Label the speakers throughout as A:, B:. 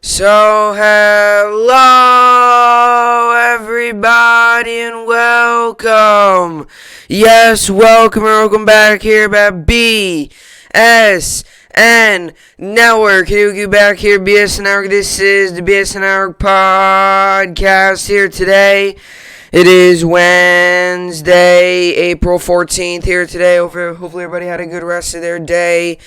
A: So, hello, everybody, and welcome. Yes, welcome back here at BSN Network. Here we go back here, BSN Network. This is the BSN Network podcast here today. It is Wednesday, April 14th here today. Hopefully everybody had a good rest of their day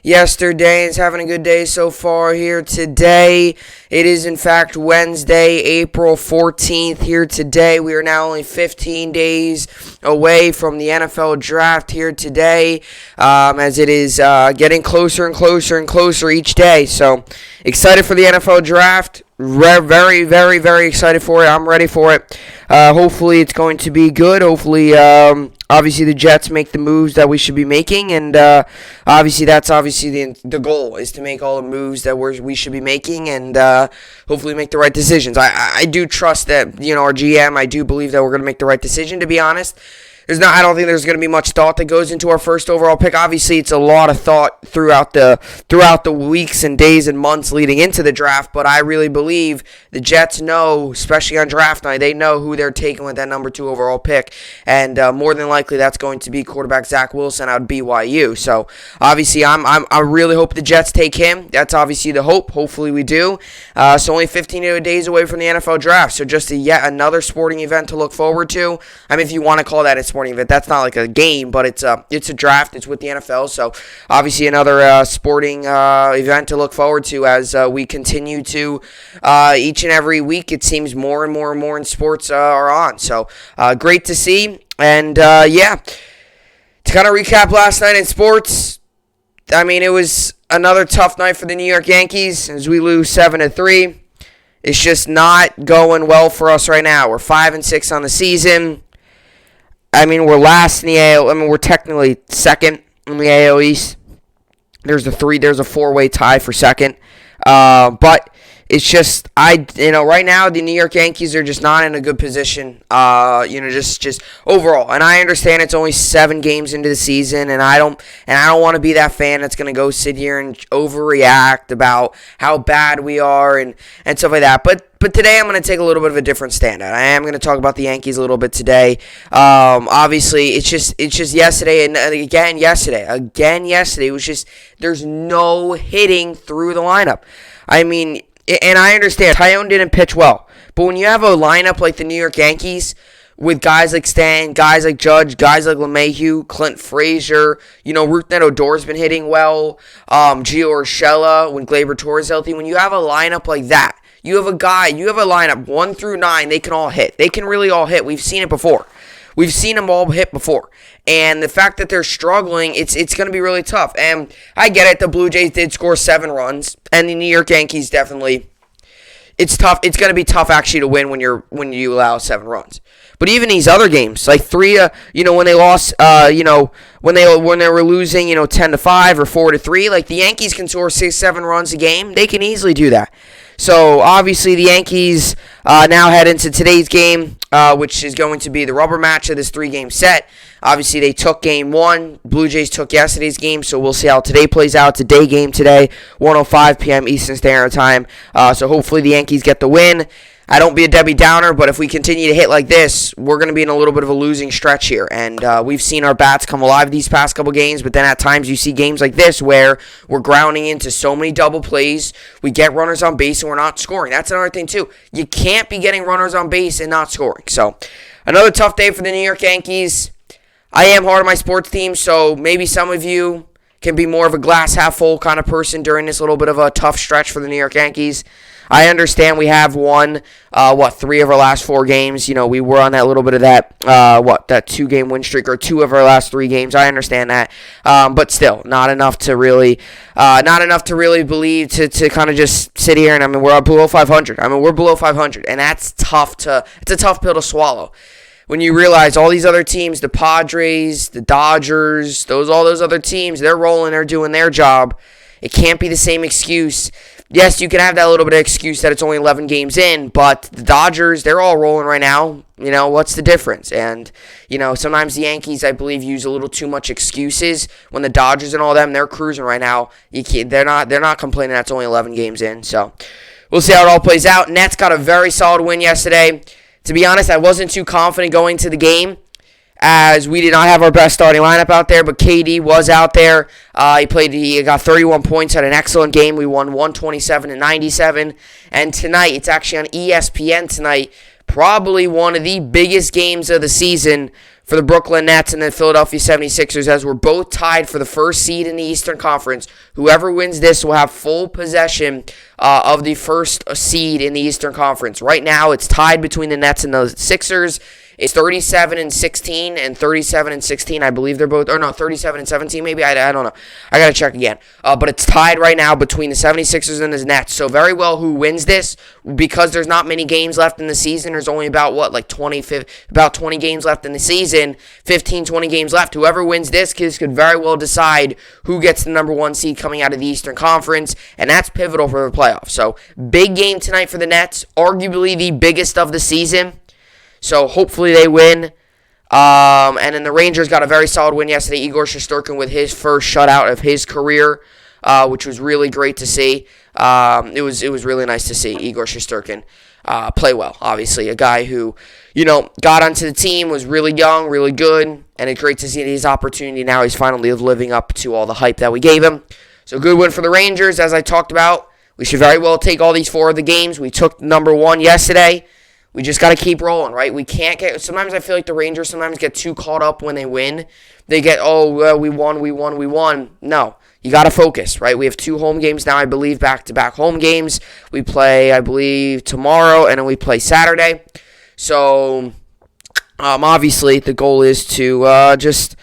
A: yesterday and is having a good day so far here today. It is in fact Wednesday, April 14th here today. We are now only 15 days away from the NFL draft here today, as it is getting closer and closer each day. So excited for the NFL draft. Very, very, very excited for it. I'm ready for it. Hopefully it's going to be good. Hopefully, obviously the Jets make the moves that we should be making, and obviously that's the goal is to make all the moves that we should be making, and hopefully make the right decisions. I do trust that, our GM. I do believe that we're going to make the right decision. To be honest. I don't think there's going to be much thought that goes into our first overall pick. Obviously, it's a lot of thought throughout the weeks and days and months leading into the draft, but I really believe the Jets know, especially on draft night, they know who they're taking with that number 2 overall pick, and more than likely that's going to be quarterback Zach Wilson out of BYU. So obviously, I really hope the Jets take him. That's obviously the hope. Hopefully we do. So only 15 days away from the NFL draft, so just yet another sporting event to look forward to. I mean, if you want to call that a sporting event, that's not like a game, but it's a draft. It's with the NFL, so obviously another sporting event to look forward to as we continue to each and every week. It seems more and more in sports are on. So great to see, and to kind of recap last night in sports. I mean, it was another tough night for the New York Yankees as we lose 7-3. It's just not going well for us right now. We're 5-6 on the season. I mean, we're last in the AL. I mean, we're technically second in the AL East. There's a 4-way tie for second. But it's just, right now the New York Yankees are just not in a good position, just overall. And I understand it's only 7 games into the season, and I don't want to be that fan that's going to go sit here and overreact about how bad we are and stuff like that. But today I'm going to take a little bit of a different stand. I am going to talk about the Yankees a little bit today. Obviously, it's just yesterday and again yesterday. It was just, there's no hitting through the lineup. I mean, and I understand Tyone didn't pitch well, but when you have a lineup like the New York Yankees with guys like Stan, guys like Judge, guys like LeMahieu, Clint Frazier, Ruth Odor's been hitting well, Gio Urshela, when Gleyber Torres is healthy, when you have a lineup like that, you have a lineup 1 through 9, they can all hit. They can really all hit. We've seen it before. We've seen them all hit before. And the fact that they're struggling, it's going to be really tough. And I get it. The Blue Jays did score 7 runs. And the New York Yankees definitely, it's tough. It's going to be tough actually to win when you allow 7 runs. But even these other games, like 3, when they lost, when they were losing, 10-5 or 4-3, like the Yankees can score 6-7 runs a game. They can easily do that. So, obviously, the Yankees now head into today's game, which is going to be the rubber match of this 3-game set. Obviously, they took game 1. Blue Jays took yesterday's game, so we'll see how today plays out. It's a day game today, 1:05 p.m. Eastern Standard Time. So, hopefully, the Yankees get the win. I don't be a Debbie Downer, but if we continue to hit like this, we're going to be in a little bit of a losing stretch here. And we've seen our bats come alive these past couple games, but then at times you see games like this where we're grounding into so many double plays, we get runners on base and we're not scoring. That's another thing too. You can't be getting runners on base and not scoring. So another tough day for the New York Yankees. I am hard on my sports team, so maybe some of you can be more of a glass half full kind of person during this little bit of a tough stretch for the New York Yankees. I understand we have won, 3 of our last 4 games. We were on that little bit of that 2-game win streak, or 2 of our last 3 games. I understand that. But still, not enough to really believe to kind of just sit here and, we're below 500. We're below 500, and it's a tough pill to swallow. When you realize all these other teams, the Padres, the Dodgers, all those other teams, they're rolling, they're doing their job. It can't be the same excuse. Yes, you can have that little bit of excuse that it's only 11 games in, but the Dodgers, they're all rolling right now. What's the difference? And, sometimes the Yankees, I believe, use a little too much excuses. When the Dodgers and all them, they're cruising right now. They're not complaining that's only 11 games in. So, we'll see how it all plays out. Nets got a very solid win yesterday. To be honest, I wasn't too confident going to the game, as we did not have our best starting lineup out there, but KD was out there. He got 31 points, had an excellent game. We won 127-97. And tonight, it's actually on ESPN tonight, probably one of the biggest games of the season for the Brooklyn Nets and the Philadelphia 76ers, as we're both tied for the first seed in the Eastern Conference. Whoever wins this will have full possession of the first seed in the Eastern Conference. Right now, it's tied between the Nets and the Sixers. It's 37-16 and 37-16. I believe they're both, or no, 37-17 maybe. I don't know. I got to check again. But it's tied right now between the 76ers and the Nets. So very well who wins this, because there's not many games left in the season. There's only about 20 games left in the season, 15, 20 games left. Whoever wins this could very well decide who gets the number one seed coming out of the Eastern Conference, and that's pivotal for the playoffs. So big game tonight for the Nets, arguably the biggest of the season. So hopefully they win. And then the Rangers got a very solid win yesterday. Igor Shesterkin with his first shutout of his career, which was really great to see. It was really nice to see Igor Shesterkin play well. Obviously, a guy who, got onto the team, was really young, really good, and it's great to see his opportunity now. He's finally living up to all the hype that we gave him. So good win for the Rangers, as I talked about. We should very well take all these four of the games. We took number one yesterday. We just got to keep rolling, right? We can't sometimes I feel like the Rangers sometimes get too caught up when they win. They get, we won. No, you got to focus, right? We have 2 home games now, I believe, back-to-back home games. We play, I believe, tomorrow, and then we play Saturday. So, obviously, the goal is to just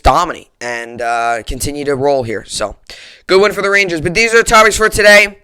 A: dominate and continue to roll here. So, good win for the Rangers. But these are the topics for today.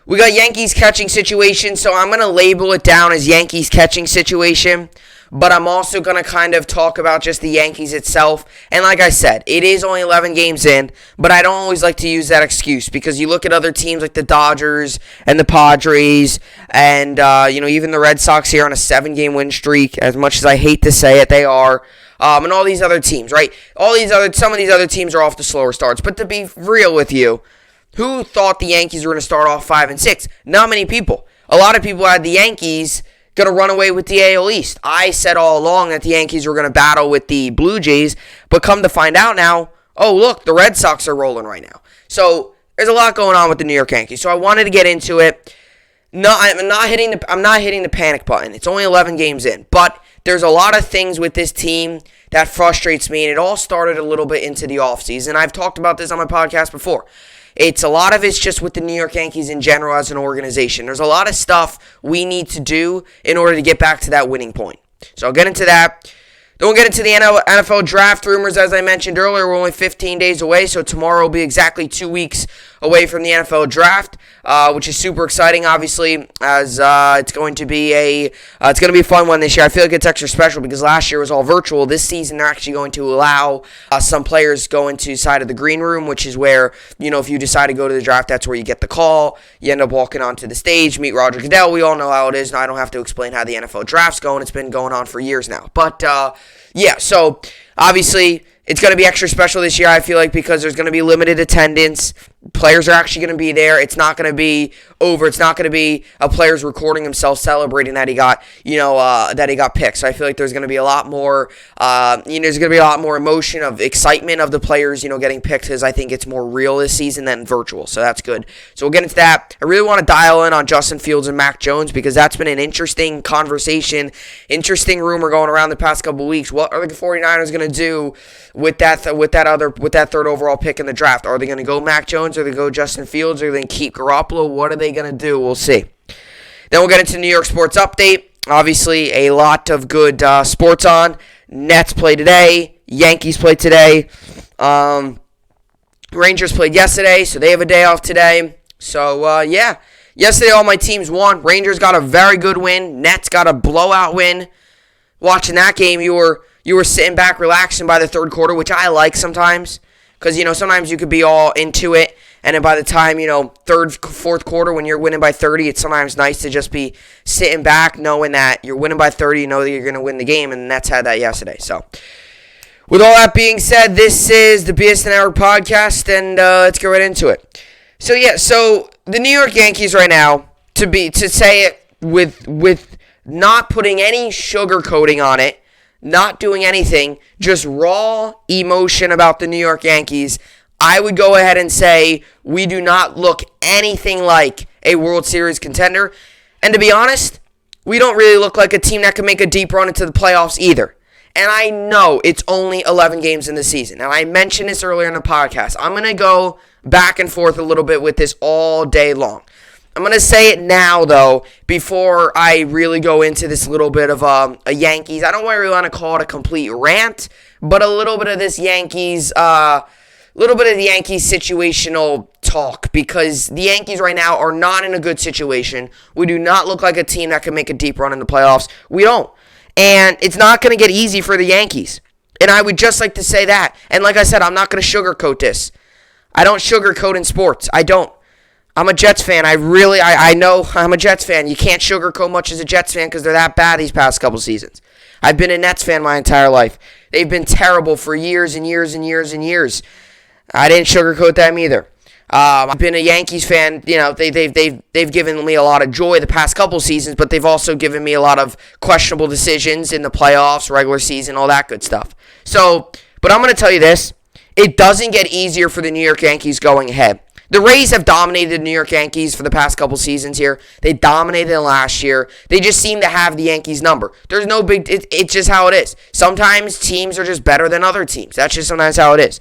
A: We got Yankees catching situation, so I'm going to label it down as Yankees catching situation, but I'm also going to kind of talk about just the Yankees itself. And like I said, it is only 11 games in, but I don't always like to use that excuse, because you look at other teams like the Dodgers and the Padres and, even the Red Sox here on a 7-game win streak. As much as I hate to say it, they are. And all these other teams, right? Some of these other teams are off to slower starts. But to be real with you, who thought the Yankees were going to start off 5-6? Not many people. A lot of people had the Yankees going to run away with the AL East. I said all along that the Yankees were going to battle with the Blue Jays, but come to find out now, look, the Red Sox are rolling right now. So there's a lot going on with the New York Yankees. So I wanted to get into it. No, I'm not hitting the panic button. It's only 11 games in, but there's a lot of things with this team that frustrates me, and it all started a little bit into the offseason. I've talked about this on my podcast before. A lot of it's just with the New York Yankees in general as an organization. There's a lot of stuff we need to do in order to get back to that winning point. So I'll get into that. Then we'll get into the NFL draft rumors. As I mentioned earlier, we're only 15 days away, so tomorrow will be exactly 2 weeks away from the NFL draft, which is super exciting, obviously, as it's going to be a fun one this year. I feel like it's extra special because last year was all virtual. This season, they're actually going to allow some players go into side of the green room, which is where, if you decide to go to the draft, that's where you get the call. You end up walking onto the stage, meet Roger Goodell. We all know how it is, and I don't have to explain how the NFL draft's going. It's been going on for years now. But, so obviously it's going to be extra special this year, I feel like, because there's going to be limited attendance. Players are actually going to be there. It's not going to be over. It's not going to be a player's recording himself celebrating that he got, that he got picked. So I feel like there's going to be a lot more, there's going to be a lot more emotion of excitement of the players, getting picked, because I think it's more real this season than virtual. So that's good. So we'll get into that. I really want to dial in on Justin Fields and Mac Jones, because that's been an interesting conversation, interesting rumor going around the past couple of weeks. What are the 49ers going to do with that third overall pick in the draft? Are they going to go Mac Jones? Are they going to go Justin Fields? Are they going to keep Garoppolo? What are they going to do? We'll see. Then we'll get into New York sports update. Obviously, a lot of good sports on. Nets play today. Yankees play today. Rangers played yesterday, so they have a day off today. So, yesterday all my teams won. Rangers got a very good win. Nets got a blowout win. Watching that game, you were sitting back relaxing by the third quarter, which I like sometimes. Because, sometimes you could be all into it, and then by the time, third, fourth quarter, when you're winning by 30, it's sometimes nice to just be sitting back knowing that you're winning by 30, you know that you're going to win the game, and the Nets had that yesterday. So, with all that being said, this is the BSN Podcast, and let's get right into it. So the New York Yankees right now, to say it with not putting any sugar coating on it, not doing anything, just raw emotion about the New York Yankees, I would go ahead and say we do not look anything like a World Series contender. And to be honest, we don't really look like a team that can make a deep run into the playoffs either. And I know it's only 11 games in the season. And I mentioned this earlier in the podcast. I'm going to go back and forth a little bit with this all day long. I'm going to say it now, though, before I really go into this little bit of a Yankees. I don't really want to call it a complete rant, but a little bit of this Yankees, situational talk, because the Yankees right now are not in a good situation. We do not look like a team that can make a deep run in the playoffs. We don't. And it's not going to get easy for the Yankees. And I would just like to say that. And like I said, I'm not going to sugarcoat this. I don't sugarcoat in sports. I don't. I'm a Jets fan. I know I'm a Jets fan. You can't sugarcoat much as a Jets fan because they're that bad these past couple seasons. I've been a Nets fan my entire life. They've been terrible for years and years and years and years. I didn't sugarcoat them either. I've been a Yankees fan. You know, they've given me a lot of joy the past couple seasons, but they've also given me a lot of questionable decisions in the playoffs, regular season, all that good stuff. So, but I'm going to tell you this. It doesn't get easier for the New York Yankees going ahead. The Rays have dominated the New York Yankees for the past couple seasons here. They dominated them last year. They just seem to have the Yankees number. There's no big... It's just how it is. Sometimes teams are just better than other teams. That's just sometimes how it is.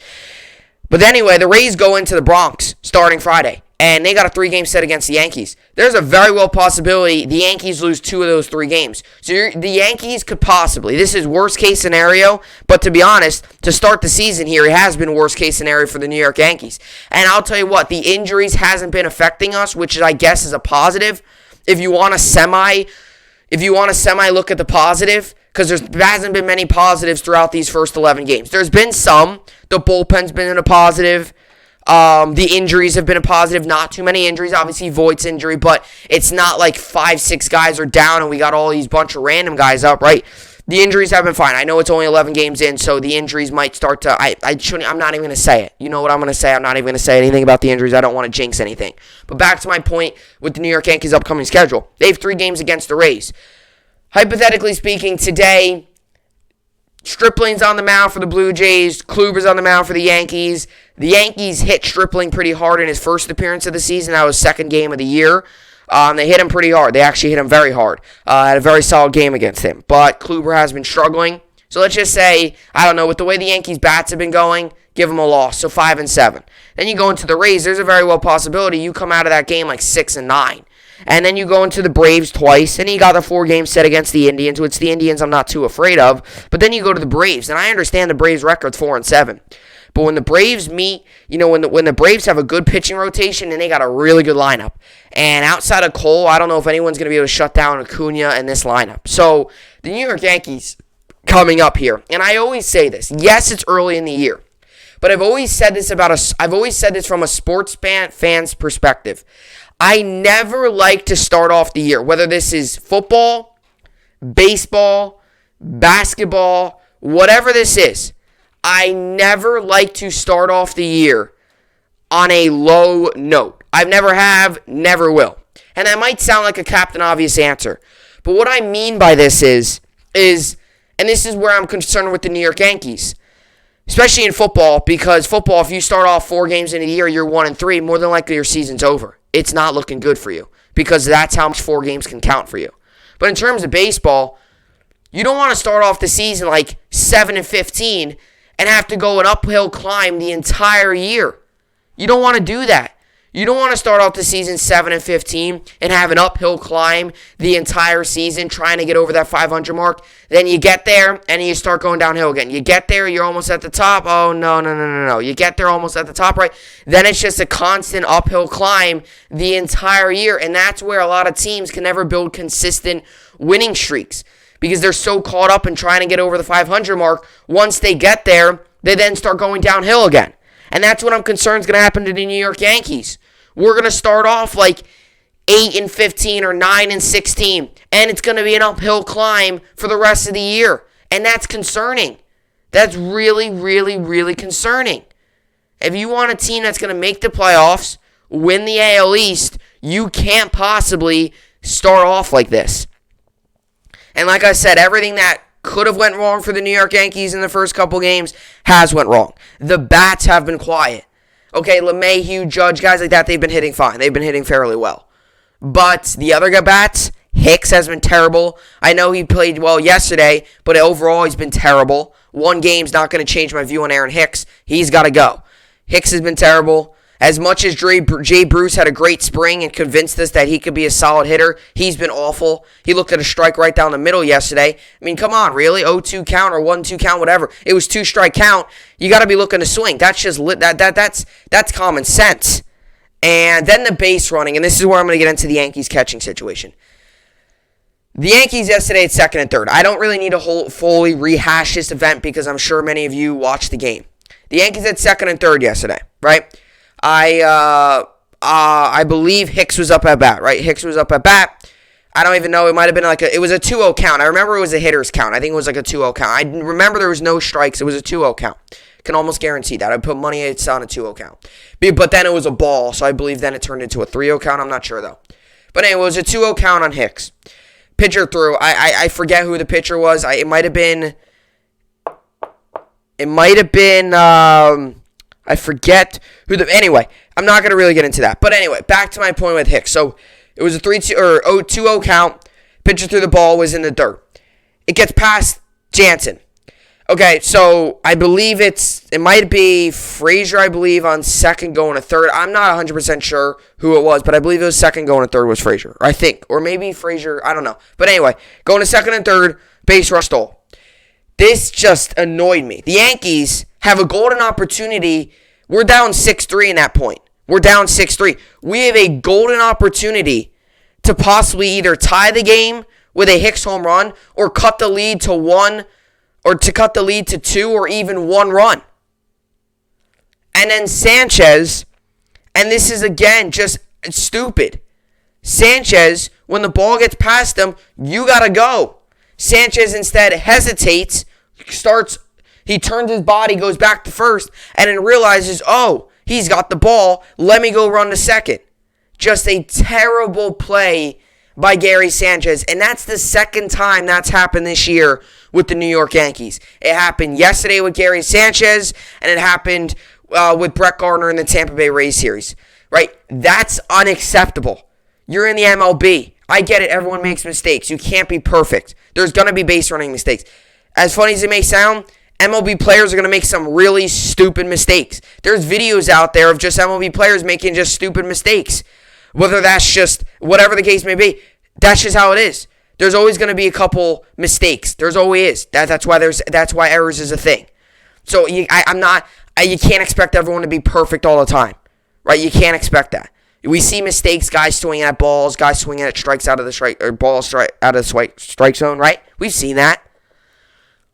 A: But anyway, the Rays go into the Bronx starting Friday, and they got a 3-game set against the Yankees. There's a very well possibility the Yankees lose 2 of those 3 games. So the Yankees could possibly, this is worst case scenario, but to be honest, to start the season here, it has been worst case scenario for the New York Yankees. And I'll tell you what, the injuries hasn't been affecting us, which I guess is a positive. If you want to semi look at the positive, because there hasn't been many positives throughout these first 11 games. There's been some. The bullpen's been a positive. The injuries have been a positive. Not too many injuries. Obviously, Voigt's injury, but it's not like 5-6 guys are down and we got all these bunch of random guys up, right? The injuries have been fine. I know it's only 11 games in, so the injuries might start to... I'm not even going to say it. You know what I'm going to say? I'm not even going to say anything about the injuries. I don't want to jinx anything. But back to my point with the New York Yankees' upcoming schedule. They have 3 games against the Rays. Hypothetically speaking, today, Stripling's on the mound for the Blue Jays. Kluber's on the mound for the Yankees. The Yankees hit Stripling pretty hard in his first appearance of the season. That was second game of the year. They hit him pretty hard. They actually hit him very hard. Had a very solid game against him. But Kluber has been struggling. So let's just say, I don't know, with the way the Yankees' bats have been going, give them a loss. So 5-7. Then you go into the Rays. There's a very well possibility you come out of that game like 6-9. And then you go into the Braves twice, and you got the 4-game set against the Indians, which the Indians I'm not too afraid of. But then you go to the Braves, and I understand the Braves' record's 4-7. But when the Braves meet, you know, when the Braves have a good pitching rotation, and they got a really good lineup. And outside of Cole, I don't know if anyone's going to be able to shut down Acuna in this lineup. So the New York Yankees coming up here, and I always say this. Yes, it's early in the year. But I've always said this from a sports fan's perspective. I never like to start off the year, whether this is football, baseball, basketball, whatever this is. I never like to start off the year on a low note. I never have, never will. And that might sound like a Captain Obvious answer. But what I mean by this is, and this is where I'm concerned with the New York Yankees, especially in football, because football, if you start off 4 games in a year, you're 1-3, more than likely your season's over. It's not looking good for you because that's how much 4 games can count for you. But in terms of baseball, you don't want to start off the season like 7-15 and have to go an uphill climb the entire year. You don't want to do that. You don't want to start off the season 7-15 and have an uphill climb the entire season trying to get over that 500 mark. Then you get there and you start going downhill again. You get there, you're almost at the top. Oh, no. You get there almost at the top, right? Then it's just a constant uphill climb the entire year. And that's where a lot of teams can never build consistent winning streaks because they're so caught up in trying to get over the 500 mark. Once they get there, they then start going downhill again. And that's what I'm concerned is going to happen to the New York Yankees. We're going to start off like 8-15 or 9-16, and it's going to be an uphill climb for the rest of the year. And that's concerning. That's really, really, really concerning. If you want a team that's going to make the playoffs, win the AL East, you can't possibly start off like this. And like I said, everything that could have went wrong for the New York Yankees in the first couple games has went wrong. The bats have been quiet. Okay, LeMahieu, Judge, guys like that, they've been hitting fine. They've been hitting fairly well. But the other bats, Hicks has been terrible. I know he played well yesterday, but overall he's been terrible. One game's not going to change my view on Aaron Hicks. He's got to go. Hicks has been terrible. As much as Jay Bruce had a great spring and convinced us that he could be a solid hitter, he's been awful. He looked at a strike right down the middle yesterday. I mean, come on, really? 0-2 count or 1-2 count, whatever. It was 2-strike count. You got to be looking to swing. That's just that's common sense. And then the base running, and this is where I'm going to get into the Yankees catching situation. The Yankees yesterday at second and third. I don't really need to fully rehash this event because I'm sure many of you watched the game. The Yankees at second and third yesterday, right? I believe Hicks was up at bat, right? Hicks was up at bat. I don't even know. It might have been it was a 2-0 count. I remember it was a hitter's count. I think it was like a 2-0 count. I remember there was no strikes. It was a 2-0 count. Can almost guarantee that. I put money it's on a 2-0 count. But then it was a ball, so I believe then it turned into a 3-0 count. I'm not sure, though. But anyway, it was a 2-0 count on Hicks. Pitcher threw. I forget who the pitcher was. It might have been... I forget who the... Anyway, I'm not going to really get into that. But anyway, back to my point with Hicks. So, it was a 2-0 count. Pitcher threw the ball, was in the dirt. It gets past Jansen. Okay, so I believe it might be Frazier, I believe, on second going to third. I'm not 100% sure who it was, but I believe it was second going to third was Frazier. I think. Or maybe Frazier, I don't know. But anyway, going to second and third, base rush stole. This just annoyed me. The Yankees have a golden opportunity. We're down 6-3 in that point. We're down 6-3. We have a golden opportunity to possibly either tie the game with a Hicks home run or cut the lead to 1 or to cut the lead to 2 or even 1 run. And then Sanchez, and this is again just stupid. Sanchez, when the ball gets past him, you got to go. Sanchez instead hesitates, he turns his body, goes back to first, and then realizes, oh, he's got the ball, let me go run to second. Just a terrible play by Gary Sanchez, and that's the second time that's happened this year with the New York Yankees. It happened yesterday with Gary Sanchez, and it happened with Brett Gardner in the Tampa Bay Rays series. Right? That's unacceptable. You're in the MLB. I get it. Everyone makes mistakes. You can't be perfect. There's going to be base running mistakes. As funny as it may sound, MLB players are going to make some really stupid mistakes. There's videos out there of just MLB players making just stupid mistakes. Whether that's just, whatever the case may be, that's just how it is. There's always going to be a couple mistakes. There's always is. That's why errors is a thing. So you can't expect everyone to be perfect all the time. Right? You can't expect that. We see mistakes, guys swinging at balls, guys swinging at strikes out of the strike, or balls out of the strike zone, right? We've seen that.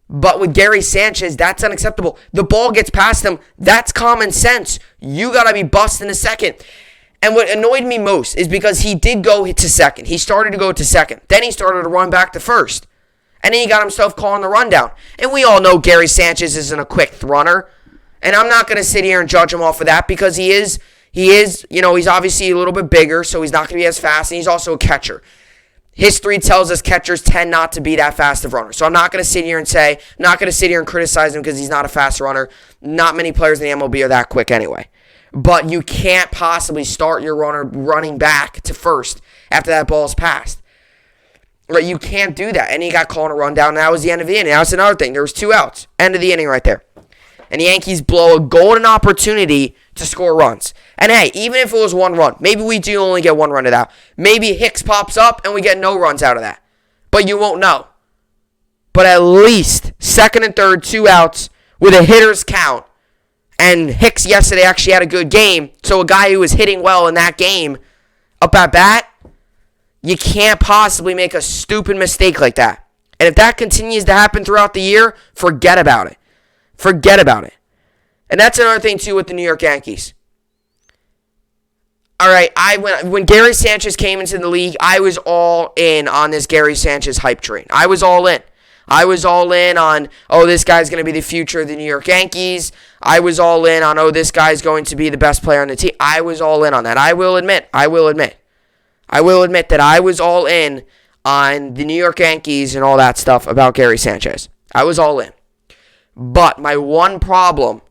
A: But with Gary Sanchez, that's unacceptable. The ball gets past him. That's common sense. You got to be busting a second. And what annoyed me most is because he did go to second. He started to go to second. Then he started to run back to first. And then he got himself calling the rundown. And we all know Gary Sanchez isn't a quick runner. And I'm not going to sit here and judge him off of that because he is, he's obviously a little bit bigger, so he's not going to be as fast, and he's also a catcher. History tells us catchers tend not to be that fast of runners. So I'm not going to sit here and criticize him because he's not a fast runner. Not many players in the MLB are that quick anyway. But you can't possibly start your runner running back to first after that ball is passed. Right? You can't do that. And he got called a rundown, and that was the end of the inning. That was another thing. There was 2 outs. End of the inning right there. And the Yankees blow a golden opportunity to score runs. And hey, even if it was 1 run, maybe we do only get 1 run of that. Maybe Hicks pops up and we get no runs out of that. But you won't know. But at least second and third, 2 outs with a hitter's count. And Hicks yesterday actually had a good game. So a guy who was hitting well in that game up at bat, you can't possibly make a stupid mistake like that. And if that continues to happen throughout the year, forget about it. Forget about it. And that's another thing, too, with the New York Yankees. All right, when Gary Sanchez came into the league, I was all in on this Gary Sanchez hype train. I was all in. I was all in on, this guy's going to be the future of the New York Yankees. I was all in on, this guy's going to be the best player on the team. I was all in on that. I will admit that I was all in on the New York Yankees and all that stuff about Gary Sanchez. I was all in. But my one problem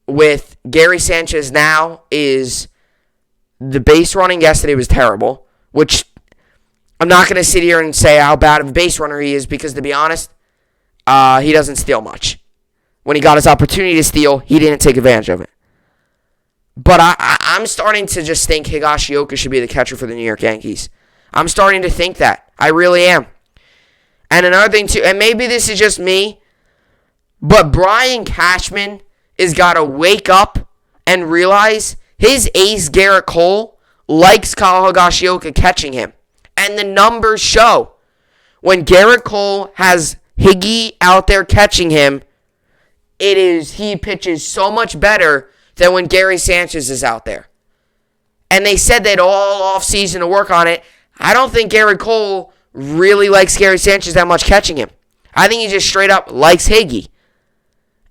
A: with Gary Sanchez now is the base running yesterday was terrible, which I'm not going to sit here and say how bad of a base runner he is because, to be honest, he doesn't steal much. When he got his opportunity to steal, he didn't take advantage of it. But I'm starting to just think Higashioka should be the catcher for the New York Yankees. I'm starting to think that. I really am. And another thing, too, and maybe this is just me, but Brian Cashman has got to wake up and realize his ace, Garrett Cole, likes Kyle Higashioka catching him. And the numbers show. When Garrett Cole has Higgy out there catching him, he pitches so much better than when Gary Sanchez is out there. And they said they'd all offseason to work on it. I don't think Garrett Cole really likes Gary Sanchez that much catching him. I think he just straight up likes Higgy.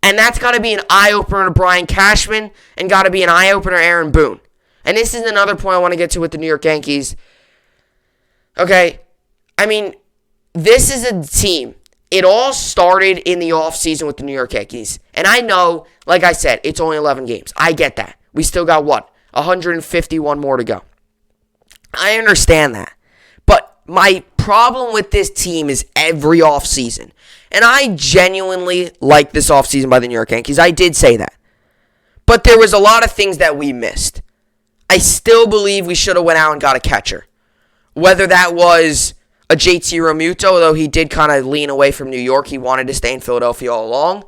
A: And that's got to be an eye-opener to Brian Cashman and got to be an eye-opener to Aaron Boone. And this is another point I want to get to with the New York Yankees. Okay, I mean, this is a team. It all started in the offseason with the New York Yankees. And I know, like I said, it's only 11 games. I get that. We still got, 151 more to go. I understand that. But my problem with this team is every offseason. And I genuinely like this offseason by the New York Yankees. I did say that. But there was a lot of things that we missed. I still believe we should have went out and got a catcher. Whether that was a JT Realmuto, though he did kind of lean away from New York. He wanted to stay in Philadelphia all along.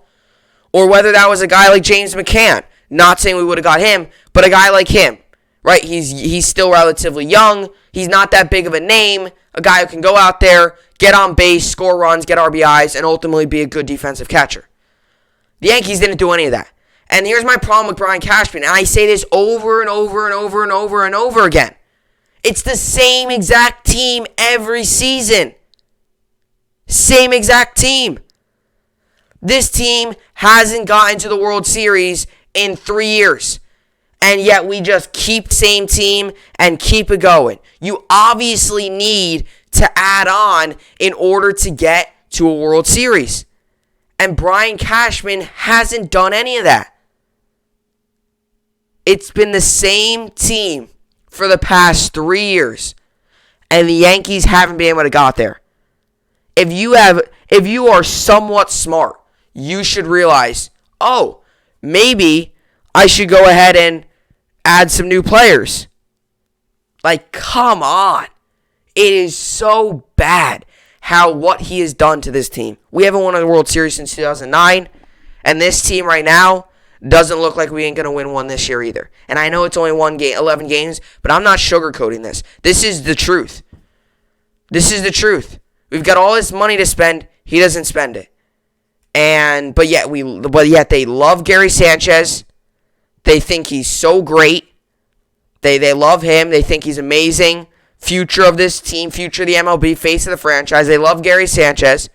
A: Or whether that was a guy like James McCann. Not saying we would have got him, but a guy like him. Right? He's still relatively young. He's not that big of a name. A guy who can go out there, get on base, score runs, get RBIs, and ultimately be a good defensive catcher. The Yankees didn't do any of that. And here's my problem with Brian Cashman, and I say this over and over and over and over and over again. It's the same exact team every season. Same exact team. This team hasn't gotten to the World Series in 3 years. And yet we just keep the same team and keep it going. You obviously need to add on in order to get to a World Series. And Brian Cashman hasn't done any of that. It's been the same team for the past 3 years. And the Yankees haven't been able to get there. If you are somewhat smart, you should realize, maybe I should go ahead and add some new players. Like, come on. It is so bad what he has done to this team. We haven't won a World Series since 2009. And this team right now doesn't look like we ain't going to win one this year either. And I know it's only 11 games, but I'm not sugarcoating this. This is the truth. This is the truth. We've got all this money to spend. He doesn't spend it. But yet they love Gary Sanchez. They think he's so great. They love him. They think he's amazing. Future of this team, future of the MLB, face of the franchise. They love Gary Sanchez.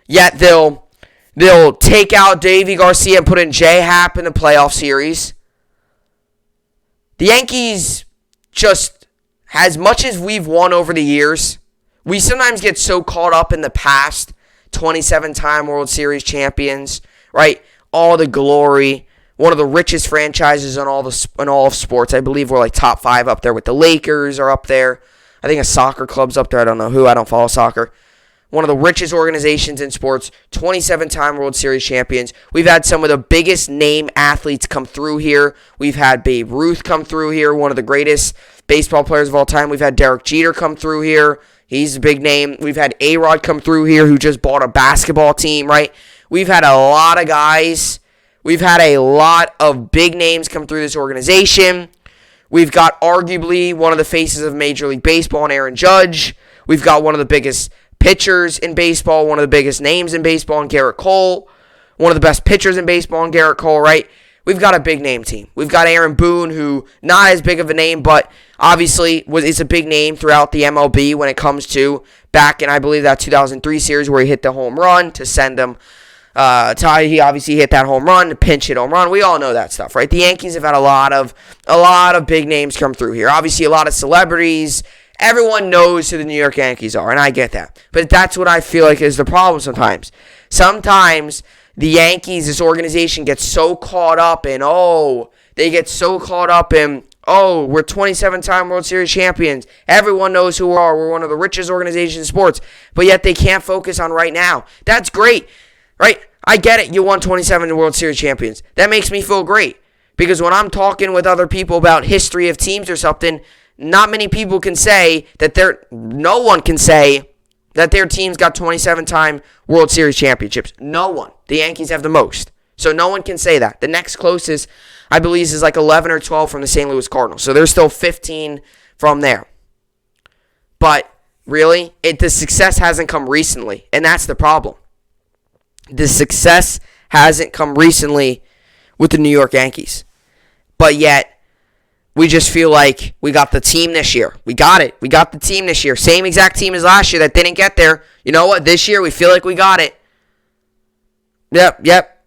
A: Yet they'll take out Davey Garcia and put in J-Happ in the playoff series. The Yankees just, as much as we've won over the years, we sometimes get so caught up in the past. 27-time World Series champions, right? All the glory. One of the richest franchises in all of sports. I believe we're like top 5 up there with the Lakers are up there. I think a soccer club's up there. I don't know who. I don't follow soccer. One of the richest organizations in sports. 27-time World Series champions. We've had some of the biggest name athletes come through here. We've had Babe Ruth come through here. One of the greatest baseball players of all time. We've had Derek Jeter come through here. He's a big name. We've had A-Rod come through here who just bought a basketball team, right? We've had a lot of guys. We've had a lot of big names come through this organization. We've got arguably one of the faces of Major League Baseball in Aaron Judge. We've got one of the biggest pitchers in baseball, one of the biggest names in baseball in Garrett Cole. One of the best pitchers in baseball in Garrett Cole, right? We've got a big name team. We've got Aaron Boone, who not as big of a name, but obviously is a big name throughout the MLB when it comes to back in, I believe, that 2003 series where he hit the home run to send them. He obviously hit that home run, pinch hit home run. We all know that stuff, right? The Yankees have had a lot of big names come through here. Obviously, a lot of celebrities. Everyone knows who the New York Yankees are, and I get that. But that's what I feel like is the problem sometimes. Sometimes the Yankees, this organization, gets so caught up in, we're 27-time World Series champions. Everyone knows who we are. We're one of the richest organizations in sports. But yet they can't focus on right now. That's great, right? I get it. You won 27 World Series champions. That makes me feel great. Because when I'm talking with other people about history of teams or something, not many people can say that no one can say that their team's got 27-time World Series championships. No one. The Yankees have the most. So no one can say that. The next closest, I believe, is like 11 or 12 from the St. Louis Cardinals. So there's still 15 from there. But really, the success hasn't come recently, and that's the problem. The success hasn't come recently with the New York Yankees. But yet, we just feel like we got the team this year. We got it. We got the team this year. Same exact team as last year that didn't get there. You know what? This year, we feel like we got it. Yep.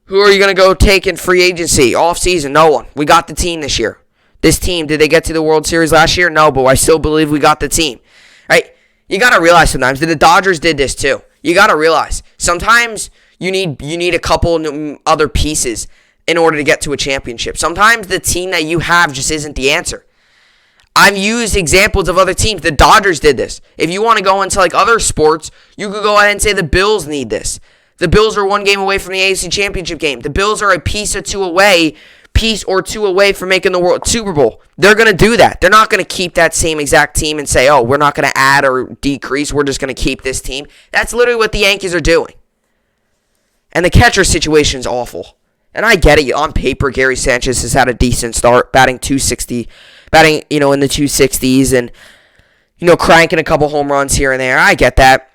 A: Who are you going to go take in free agency, off-season? No one. We got the team this year. This team, did they get to the World Series last year? No, but I still believe we got the team. Right? You got to realize sometimes that the Dodgers did this too. You got to realize sometimes you need a couple other pieces in order to get to a championship. Sometimes the team that you have just isn't the answer. I've used examples of other teams. The Dodgers did this. If you want to go into like other sports, you could go ahead and say the Bills need this. The Bills are one game away from the AFC Championship game. The Bills are a piece or two away from making the World Super Bowl. They're going to do that. They're not going to keep that same exact team and say, we're not going to add or decrease. We're just going to keep this team. That's literally what the Yankees are doing. And the catcher situation is awful. And I get it. On paper, Gary Sanchez has had a decent start, batting in the 260s and, cranking a couple home runs here and there. I get that.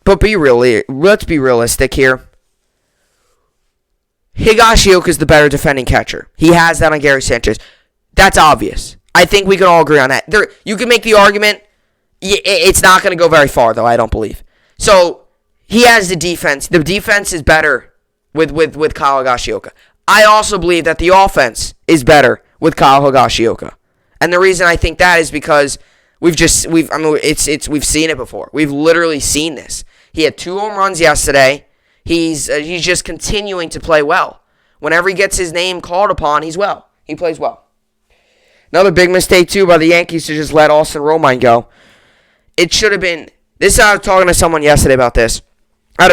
A: But let's be realistic here. Higashioka is the better defending catcher. He has that on Gary Sanchez. That's obvious. I think we can all agree on that. You can make the argument. It's not going to go very far, though, I don't believe. So, he has the defense. The defense is better with Kyle Higashioka. I also believe that the offense is better with Kyle Higashioka. And the reason I think that is because we've seen it before. We've literally seen this. He had 2 home runs yesterday. He's just continuing to play well. Whenever he gets his name called upon, he plays well. Another big mistake, too, by the Yankees to just let Austin Romine go. It should have been... I was talking to someone yesterday about this. I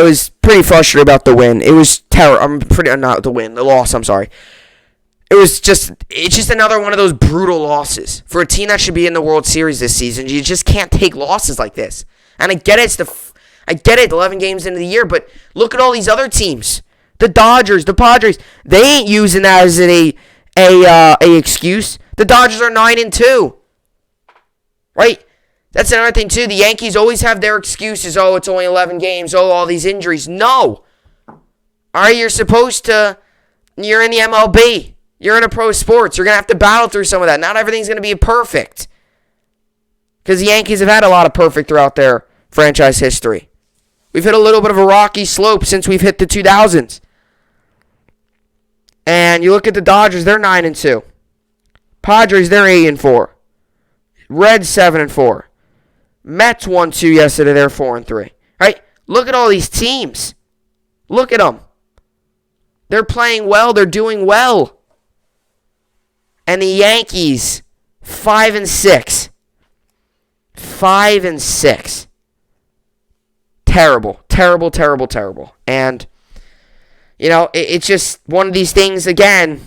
A: was pretty frustrated about the win. It was terrible. The loss, I'm sorry. It's just another one of those brutal losses. For a team that should be in the World Series this season, you just can't take losses like this. And I get it, 11 games into the year, but look at all these other teams. The Dodgers, the Padres, they ain't using that as a excuse. The Dodgers are 9-2. Right? That's another thing, too. The Yankees always have their excuses. It's only 11 games. All these injuries. No. All right, you're in the MLB. You're in a pro sports. You're going to have to battle through some of that. Not everything's going to be perfect. Because the Yankees have had a lot of perfect throughout their franchise history. We've hit a little bit of a rocky slope since we've hit the 2000s. And you look at the Dodgers, they're 9-2. Padres, they're 8-4. Reds, 7-4. Mets 1-2 yesterday, they're 4-3. Right? Look at all these teams. Look at them. They're playing well, they're doing well. And the Yankees, 5-6. 5-6. Terrible. And, it's just one of these things, again,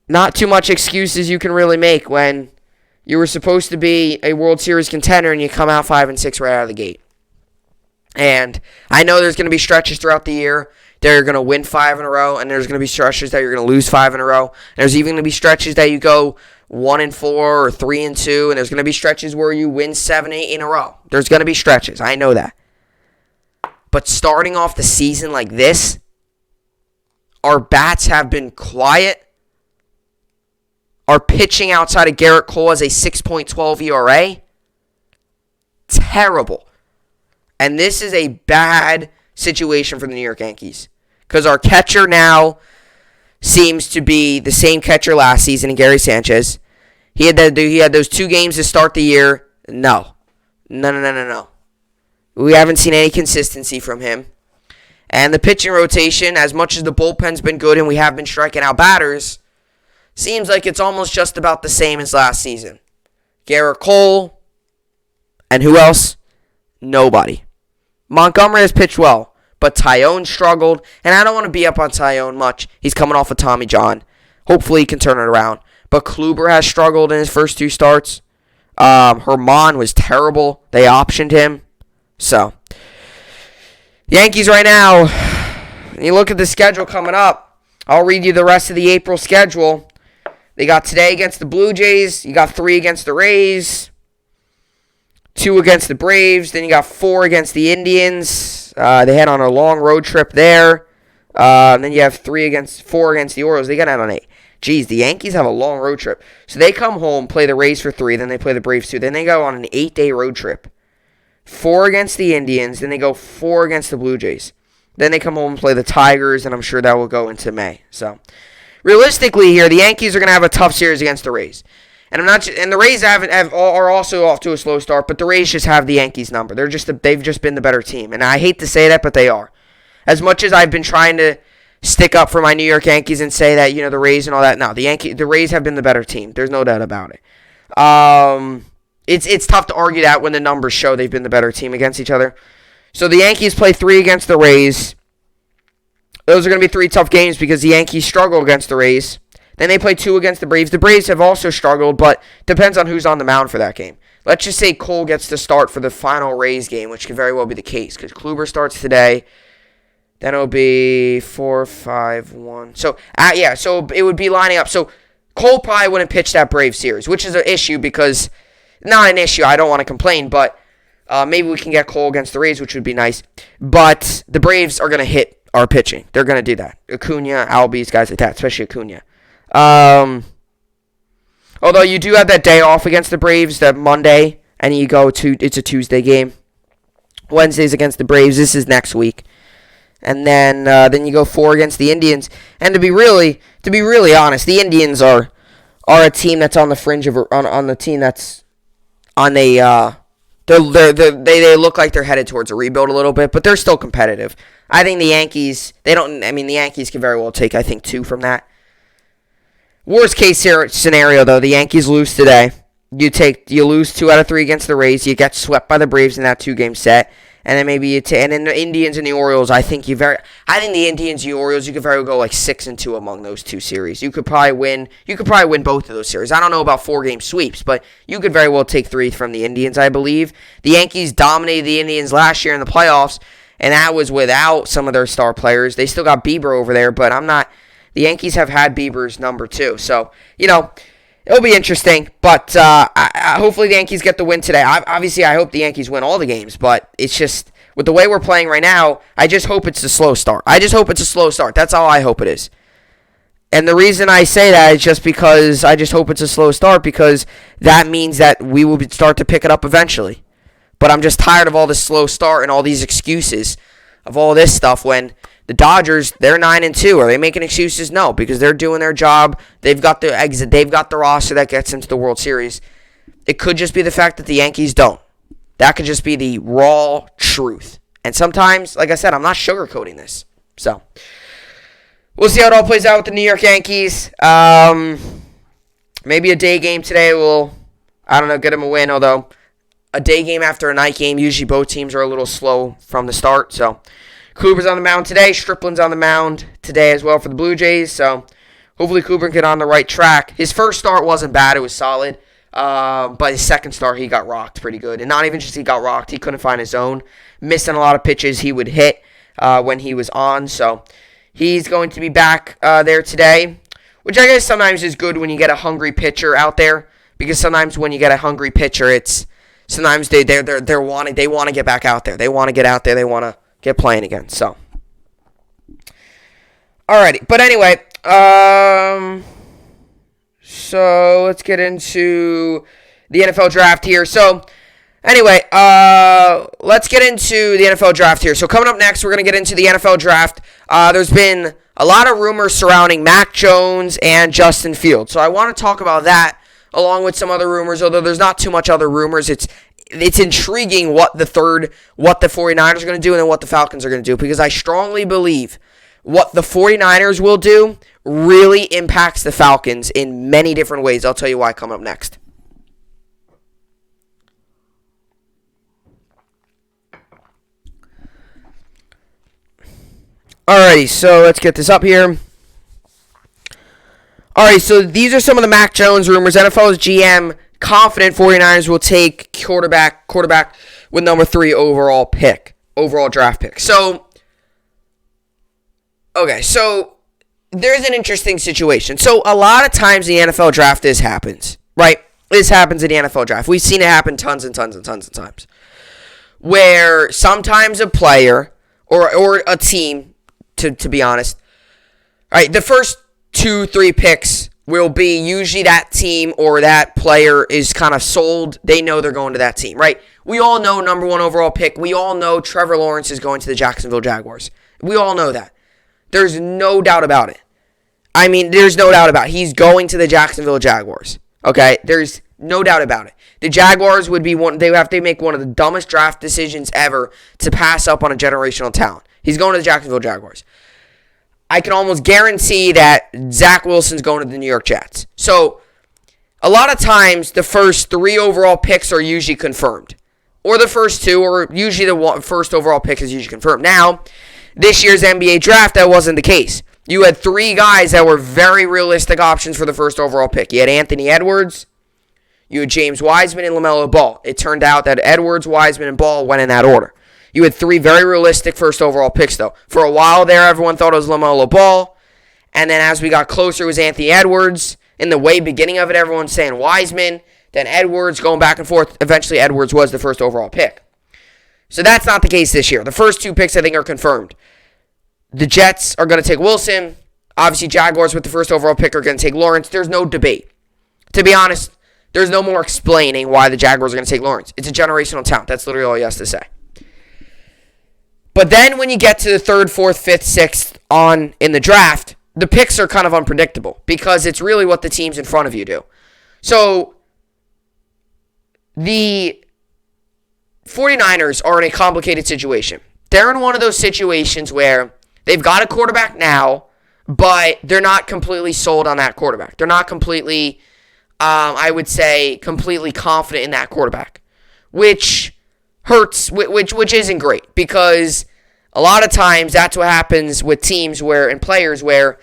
A: not too much excuses you can really make when you were supposed to be a World Series contender and you come out 5-6 right out of the gate. And I know there's going to be stretches throughout the year that you're going to win 5 in a row, and there's going to be stretches that you're going to lose 5 in a row. And there's even going to be stretches that you go 1-4 or 3-2, and there's going to be stretches where you win 7, 8 in a row. There's going to be stretches. I know that. But starting off the season like this, our bats have been quiet. Our pitching outside of Garrett Cole has a 6.12 ERA. terrible. And this is a bad situation for the New York Yankees. Because our catcher now seems to be the same catcher last season in Gary Sanchez. He had those 2 games to start the year. No. We haven't seen any consistency from him. And the pitching rotation, as much as the bullpen's been good and we have been striking out batters, seems like it's almost just about the same as last season. Garrett Cole, and who else? Nobody. Montgomery has pitched well, but Tyone struggled, and I don't want to be up on Tyone much. He's coming off of Tommy John. Hopefully he can turn it around. But Kluber has struggled in his first 2 starts. Herman was terrible. They optioned him. So, Yankees right now, you look at the schedule coming up. I'll read you the rest of the April schedule. They got today against the Blue Jays. You got 3 against the Rays. 2 against the Braves. Then you got 4 against the Indians. They head on a long road trip there. Then you have 4 against the Orioles. They got out on 8. Geez, the Yankees have a long road trip. So they come home, play the Rays for 3, then they play the Braves 2. Then they go on an 8-day road trip. 4 against the Indians, then they go 4 against the Blue Jays. Then they come home and play the Tigers, and I'm sure that will go into May. So, realistically here, the Yankees are going to have a tough series against the Rays. And the Rays are also off to a slow start, but the Rays just have the Yankees number. They've just been the better team. And I hate to say that, but they are. As much as I've been trying to stick up for my New York Yankees and say that, the Rays and all that. No, the Rays have been the better team. There's no doubt about it. It's tough to argue that when the numbers show they've been the better team against each other. So the Yankees play 3 against the Rays. Those are going to be 3 tough games because the Yankees struggle against the Rays. Then they play 2 against the Braves. The Braves have also struggled, but depends on who's on the mound for that game. Let's just say Cole gets to start for the final Rays game, which could very well be the case because Kluber starts today. Then it'll be 4, 5, 1. So it would be lining up. So Cole probably wouldn't pitch that Braves series, which is an issue because, not an issue, I don't want to complain, but maybe we can get Cole against the Rays, which would be nice. But the Braves are going to hit our pitching. They're going to do that. Acuna, Albies, guys like that, especially Acuna. Although you do have that day off against the Braves, that Monday, and it's a Tuesday game. Wednesday's against the Braves. This is next week. And then you go 4 against the Indians. And to be really honest, the Indians are a team that's on the fringe of on the team that's on they look like they're headed towards a rebuild a little bit, but they're still competitive. I think the Yankees the Yankees can very well take 2 from that. Worst case scenario though, the Yankees lose today. You lose 2 out of 3 against the Rays. You get swept by the Braves in that 2-game set. And then maybe and then the Indians and the Orioles, I think the Indians and the Orioles, you could very well go 6-2 among those 2 series. You could probably win both of those series. I don't know about 4-game sweeps, but you could very well take 3 from the Indians, I believe. The Yankees dominated the Indians last year in the playoffs, and that was without some of their star players. They still got Bieber over there, but the Yankees have had Bieber's number too. So, it'll be interesting, but hopefully the Yankees get the win today. Obviously, I hope the Yankees win all the games, but it's just, with the way we're playing right now, I just hope it's a slow start. That's all I hope it is. And the reason I say that is just because I just hope it's a slow start, because that means that we will start to pick it up eventually. But I'm just tired of all this slow start and all these excuses of all this stuff when the Dodgers, they're 9-2. Are they making excuses? No, because they're doing their job. They've got the exit. They've got the roster that gets them to the World Series. It could just be the fact that the Yankees don't. That could just be the raw truth. And sometimes, like I said, I'm not sugarcoating this. So, we'll see how it all plays out with the New York Yankees. Maybe a day game today will, get them a win. Although, a day game after a night game, usually both teams are a little slow from the start. So, Kluber's on the mound today. Strickland's on the mound today as well for the Blue Jays. So, hopefully Kluber can get on the right track. His first start wasn't bad. It was solid. But his second start, he got rocked pretty good. And not even just he got rocked. He couldn't find his zone. Missing a lot of pitches he would hit when he was on. So, he's going to be back there today. Which I guess sometimes is good when you get a hungry pitcher out there. Because sometimes when you get a hungry pitcher, it's sometimes they want to get back out there. They want to get out there. They want to get playing again. So, alrighty. But anyway, so let's get into the NFL draft here. So, Anyway, let's get into the NFL draft here. So coming up next, we're going to get into the NFL draft. There's been a lot of rumors surrounding Mac Jones and Justin Fields. So I want to talk about that along with some other rumors, although there's not too much other rumors. It's intriguing what the 49ers are going to do and then what the Falcons are going to do, because I strongly believe what the 49ers will do really impacts the Falcons in many different ways. I'll tell you why coming up next. Alrighty, so let's get this up here. Alright, so these are some of the Mac Jones rumors. NFL's GM confident 49ers will take quarterback with number 3 overall draft pick. So, okay, so there's an interesting situation. So a lot of times in the NFL draft this happens, right? This happens in the NFL draft. We've seen it happen tons and tons and tons of times. Where sometimes a player or a team, to be honest, all right, the first 2-3 picks will be usually that team or that player is kind of sold. They know they're going to that team, right? We all know number 1 overall pick. We all know Trevor Lawrence is going to the Jacksonville Jaguars. We all know that. There's no doubt about it. I mean, there's no doubt about it. He's going to the Jacksonville Jaguars. Okay? There's no doubt about it. The Jaguars would be they would have to make one of the dumbest draft decisions ever to pass up on a generational talent. He's going to the Jacksonville Jaguars. I can almost guarantee that Zach Wilson's going to the New York Jets. So, a lot of times, the first 3 overall picks are usually confirmed. Or the first 2, or usually the first overall pick is usually confirmed. Now, this year's NBA draft, that wasn't the case. You had 3 guys that were very realistic options for the first overall pick. You had Anthony Edwards, you had James Wiseman, and LaMelo Ball. It turned out that Edwards, Wiseman, and Ball went in that order. You had 3 very realistic first overall picks, though. For a while there, everyone thought it was LaMelo Ball. And then as we got closer, it was Anthony Edwards. In the way beginning of it, everyone's saying Wiseman. Then Edwards, going back and forth. Eventually, Edwards was the first overall pick. So that's not the case this year. The first 2 picks, I think, are confirmed. The Jets are going to take Wilson. Obviously, Jaguars with the first overall pick are going to take Lawrence. There's no debate. To be honest, there's no more explaining why the Jaguars are going to take Lawrence. It's a generational talent. That's literally all he has to say. But then when you get to the 3rd, 4th, 5th, 6th in the draft, the picks are kind of unpredictable because it's really what the teams in front of you do. So the 49ers are in a complicated situation. They're in one of those situations where they've got a quarterback now, but they're not completely sold on that quarterback. They're not completely, I would say, completely confident in that quarterback, which hurts, which isn't great, because a lot of times that's what happens with teams and players where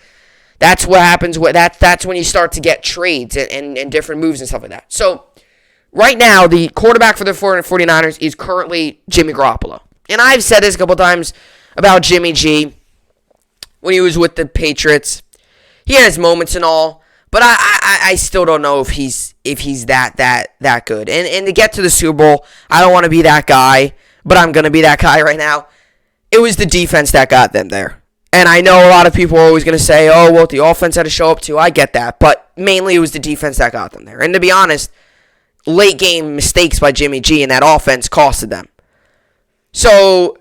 A: that's what happens. That's when you start to get trades and different moves and stuff like that. So right now, the quarterback for the 49ers is currently Jimmy Garoppolo. And I've said this a couple times about Jimmy G when he was with the Patriots. He had his moments and all, but I still don't know if he's that good. And to get to the Super Bowl, I don't want to be that guy, but I'm going to be that guy right now. It was the defense that got them there. And I know a lot of people are always going to say, oh, well, the offense had to show up too. I get that. But mainly it was the defense that got them there. And to be honest, late game mistakes by Jimmy G and that offense costed them. So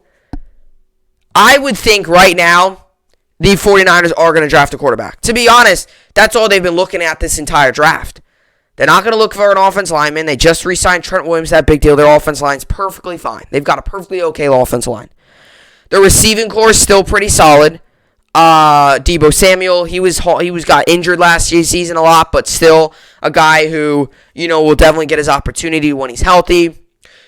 A: I would think right now the 49ers are going to draft a quarterback. To be honest, that's all they've been looking at this entire draft. They're not going to look for an offensive lineman. They just re-signed Trent Williams, that big deal. Their offensive line's perfectly fine. They've got a perfectly okay offensive line. Their receiving core is still pretty solid. Deebo Samuel, he got injured last season a lot, but still a guy who, will definitely get his opportunity when he's healthy.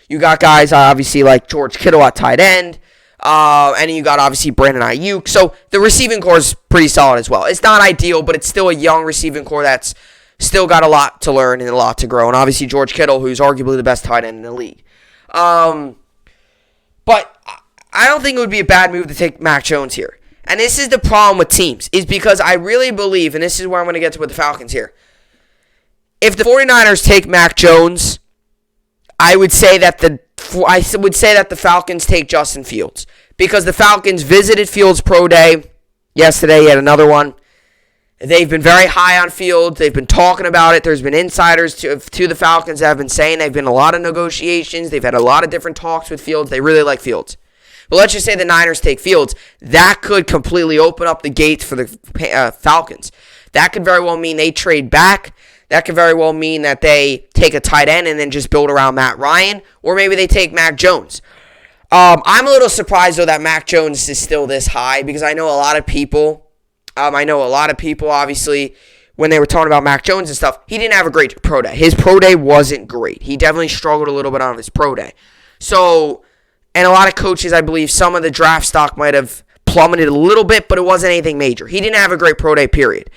A: You got guys, obviously, like George Kittle at tight end. And you got, obviously, Brandon Ayuk. So the receiving core is pretty solid as well. It's not ideal, but it's still a young receiving core that's still got a lot to learn and a lot to grow. And obviously, George Kittle, who's arguably the best tight end in the league. But I don't think it would be a bad move to take Mac Jones here. And this is the problem with teams, is because I really believe, and this is where I'm going to get to with the Falcons here. If the 49ers take Mac Jones, I would say that the Falcons take Justin Fields, because the Falcons visited Fields Pro Day yesterday. He had another one, They've been very high on Fields. They've been talking about it. There's been insiders to the Falcons that have been saying they've been a lot of negotiations. They've had a lot of different talks with Fields. They really like Fields. But let's just say the Niners take Fields. That could completely open up the gates for the Falcons. That could very well mean they trade back. That could very well mean that they take a tight end and then just build around Matt Ryan. Or maybe they take Mac Jones. I'm a little surprised, though, that Mac Jones is still this high because I know a lot of people, obviously, when they were talking about Mac Jones and stuff, he didn't have a great pro day. His pro day wasn't great. He definitely struggled a little bit on his pro day. So, and a lot of coaches, I believe, some of the draft stock might have plummeted a little bit, but it wasn't anything major. He didn't have a great pro day, period.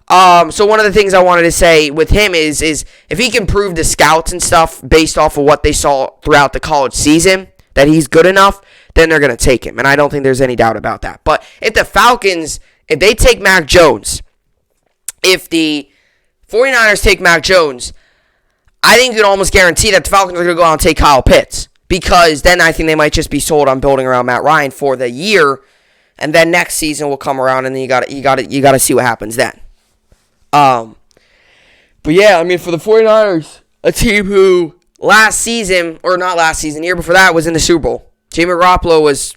A: So one of the things I wanted to say with him is if he can prove to scouts and stuff based off of what they saw throughout the college season that he's good enough, then they're going to take him. And I don't think there's any doubt about that. But if the Falcons, if they take Mac Jones, if the 49ers take Mac Jones, I think you can almost guarantee that the Falcons are going to go out and take Kyle Pitts. Because then I think they might just be sold on building around Matt Ryan for the year. And then next season will come around and then you got to see what happens then. But yeah, I mean, for the 49ers, a team who year before that was in the Super Bowl. Jimmy Garoppolo was,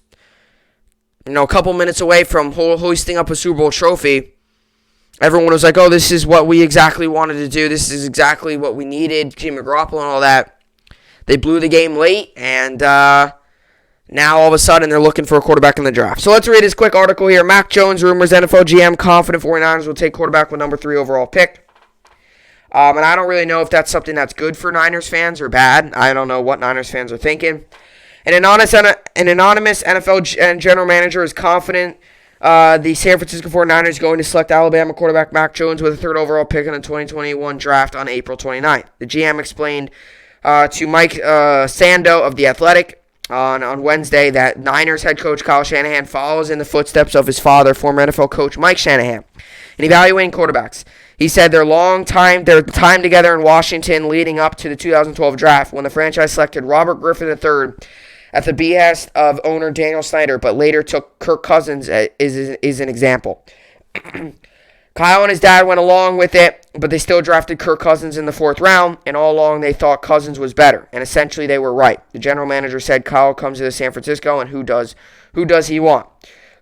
A: a couple minutes away from hoisting up a Super Bowl trophy. Everyone was like, oh, this is what we exactly wanted to do. This is exactly what we needed, Jimmy Garoppolo and all that. They blew the game late, and now all of a sudden they're looking for a quarterback in the draft. So let's read this quick article here. Mac Jones rumors NFL GM confident 49ers will take quarterback with number 3 overall pick. And I don't really know if that's something that's good for Niners fans or bad. I don't know what Niners fans are thinking. An anonymous NFL general manager is confident the San Francisco 49ers going to select Alabama quarterback Mac Jones with a 3rd overall pick in the 2021 draft on April 29th. The GM explained to Mike Sando of The Athletic on Wednesday that Niners head coach Kyle Shanahan follows in the footsteps of his father, former NFL coach Mike Shanahan, in evaluating quarterbacks. He said their time together in Washington leading up to the 2012 draft when the franchise selected Robert Griffin III at the behest of owner Daniel Snyder, but later took Kirk Cousins is an example. Kyle and his dad went along with it, but they still drafted Kirk Cousins in the 4th round, and all along they thought Cousins was better, and essentially they were right. The general manager said Kyle comes to San Francisco, and who does he want?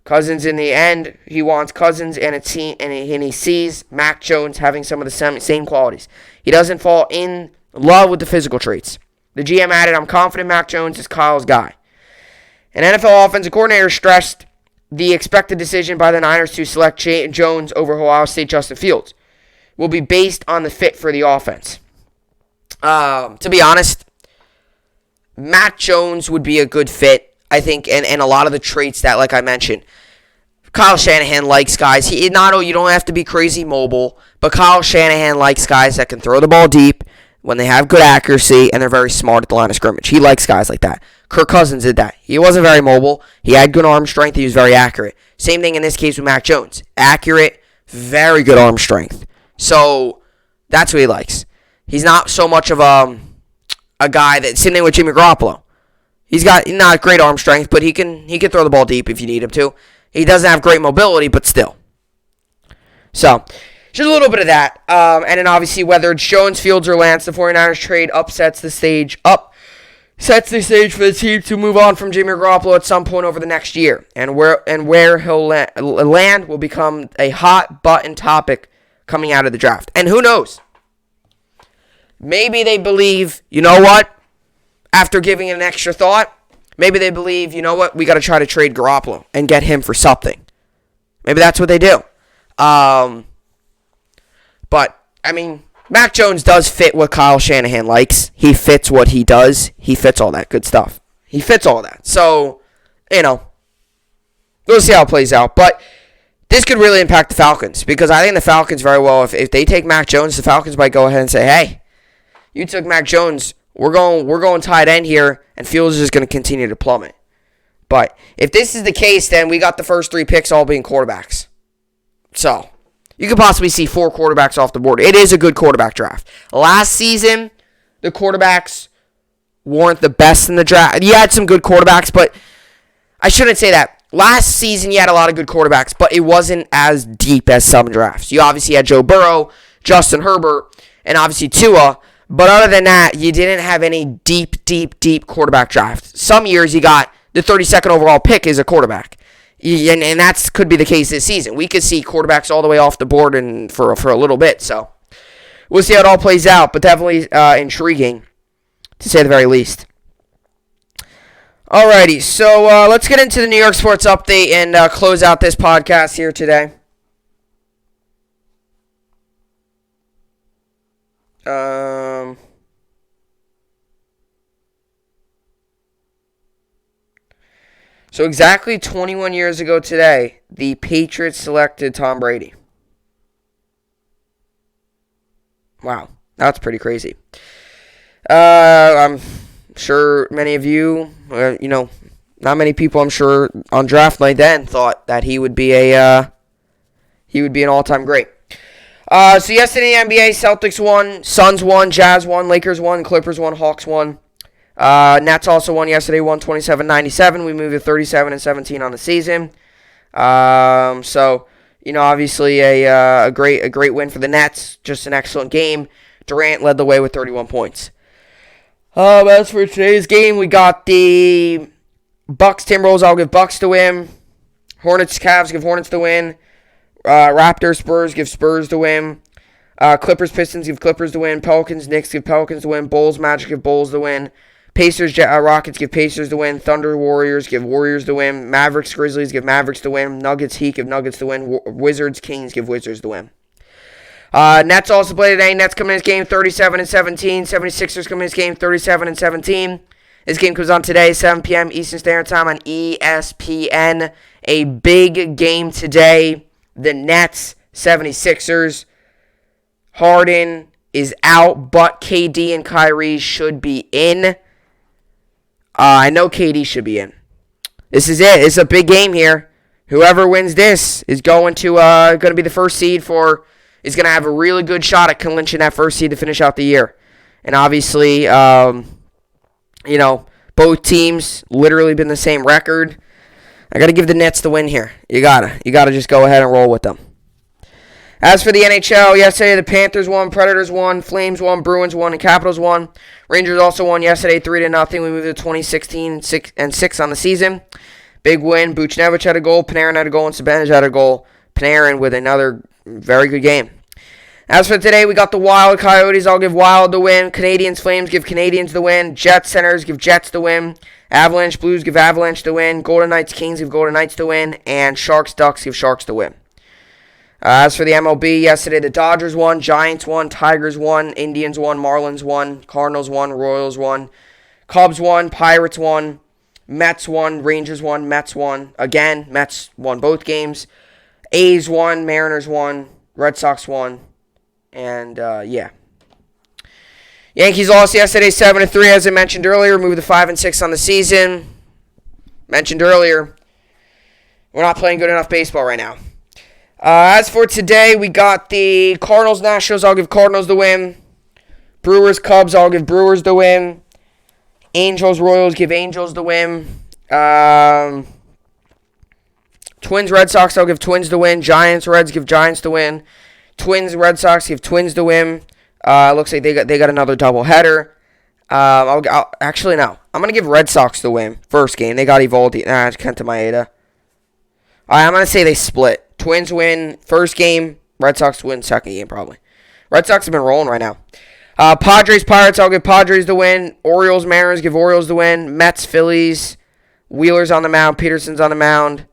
A: Cousins in the end, he wants Cousins and a team, and he sees Mac Jones having some of the same qualities. He doesn't fall in love with the physical traits. The GM added, I'm confident Mac Jones is Kyle's guy. An NFL offensive coordinator stressed the expected decision by the Niners to select Jones over Ohio State Justin Fields will be based on the fit for the offense. To be honest, Mac Jones would be a good fit, I think, and a lot of the traits that, like I mentioned, Kyle Shanahan likes guys. You don't have to be crazy mobile, but Kyle Shanahan likes guys that can throw the ball deep when they have good accuracy and they're very smart at the line of scrimmage. He likes guys like that. Kirk Cousins did that. He wasn't very mobile. He had good arm strength. He was very accurate. Same thing in this case with Mac Jones. Accurate, very good arm strength. So that's what he likes. He's not so much of a guy that's sitting there with Jimmy Garoppolo. He's got not great arm strength, but he can throw the ball deep if you need him to. He doesn't have great mobility, but still. So, just a little bit of that. And then obviously whether it's Jones, Fields, or Lance, the 49ers trade sets the stage for the team to move on from Jimmy Garoppolo at some point over the next year. And where he'll land will become a hot button topic coming out of the draft. And who knows? Maybe they believe, you know what? After giving it an extra thought, maybe they believe, you know what? We got to try to trade Garoppolo and get him for something. Maybe that's what they do. But, I mean, Mac Jones does fit what Kyle Shanahan likes. He fits what he does. He fits all that good stuff. He fits all that. So, we'll see how it plays out. But this could really impact the Falcons because I think the Falcons very well, if they take Mac Jones, the Falcons might go ahead and say, hey, you took Mac Jones, we're going tight end here, and Fields is just going to continue to plummet. But if this is the case, then we got the first 3 picks all being quarterbacks. So, you could possibly see 4 quarterbacks off the board. It is a good quarterback draft. Last season, the quarterbacks weren't the best in the draft. You had some good quarterbacks, but I shouldn't say that. last season you had a lot of good quarterbacks, but it wasn't as deep as some drafts. You obviously had Joe Burrow, Justin Herbert, and obviously Tua. But other than that, you didn't have any deep quarterback draft. Some years you got the 32nd overall pick is a quarterback. And that could be the case this season. We could see quarterbacks all the way off the board and for a little bit. So we'll see how it all plays out. But definitely intriguing, to say the very least. Alrighty, so let's get into the New York sports update and close out this podcast here today. So exactly 21 years ago today, the Patriots selected Tom Brady. Wow, that's pretty crazy. I'm sure many of you, not many people, I'm sure, on draft night then thought that he would be an all-time great. So yesterday in the NBA, Celtics won, Suns won, Jazz won, Lakers won, Clippers won, Hawks won. Nets also won yesterday, won 27-97. We moved to 37-17 on the season. So obviously a great win for the Nets. Just an excellent game. Durant led the way with 31 points. As for today's game, we got the Bucks Timberwolves. I'll give Bucks the win. Hornets Cavs, give Hornets the win. Raptors Spurs, give Spurs the win. Clippers Pistons, give Clippers the win. Pelicans Knicks, give Pelicans the win. Bulls Magic, give Bulls the win. Pacers Rockets, give Pacers the win. Thunder Warriors, give Warriors the win. Mavericks Grizzlies, give Mavericks the win. Nuggets Heat, give Nuggets the win. Wizards Kings, give Wizards the win. Nets also play today. Nets come in this game 37-17. 76ers come in this game 37-17. This game comes on today, 7 p.m. Eastern Standard Time on ESPN. A big game today. The Nets, 76ers. Harden is out, but KD and Kyrie should be in. I know KD should be in. This is it. It's a big game here. Whoever wins this is going to be the first seed is going to have a really good shot at clinching that first seed to finish out the year. And obviously, both teams literally been the same record. I got to give the Nets the win here. You gotta just go ahead and roll with them. As for the NHL, yesterday the Panthers won, Predators won, Flames won, Bruins won, and Capitals won. Rangers also won yesterday 3-0. We moved to 2016 6 on the season. Big win. Buchnevich had a goal, Panarin had a goal, and Sabanaj had a goal. Panarin with another very good game. As for today, we got the Wild Coyotes. I'll give Wild the win. Canadiens Flames give Canadiens the win. Jets Senators give Jets the win. Avalanche Blues give Avalanche the win. Golden Knights Kings give Golden Knights the win. And Sharks Ducks give Sharks the win. As for the MLB, yesterday the Dodgers won, Giants won, Tigers won, Indians won, Marlins won, Cardinals won, Royals won, Cubs won, Pirates won, Mets won, Rangers won, Mets won. Again, Mets won both games. A's won, Mariners won, Red Sox won, and Yankees lost yesterday 7-3, as I mentioned earlier, moved to 5-6 on the season. Mentioned earlier, we're not playing good enough baseball right now. As for today, we got the Cardinals Nationals. I'll give Cardinals the win. Brewers Cubs. I'll give Brewers the win. Angels Royals. Give Angels the win. Twins Red Sox. I'll give Twins the win. Giants Reds. Give Giants the win. Twins Red Sox. Give Twins the win. Looks like they got another doubleheader. Actually no. I'm gonna give Red Sox the win. First game they got Evaldi. Kenta Maeda. I'm gonna say they split. Twins win first game. Red Sox win second game, probably. Red Sox have been rolling right now. Padres, Pirates, I'll give Padres the win. Orioles, Mariners, give Orioles the win. Mets, Phillies. Wheeler's on the mound. Peterson's on the mound.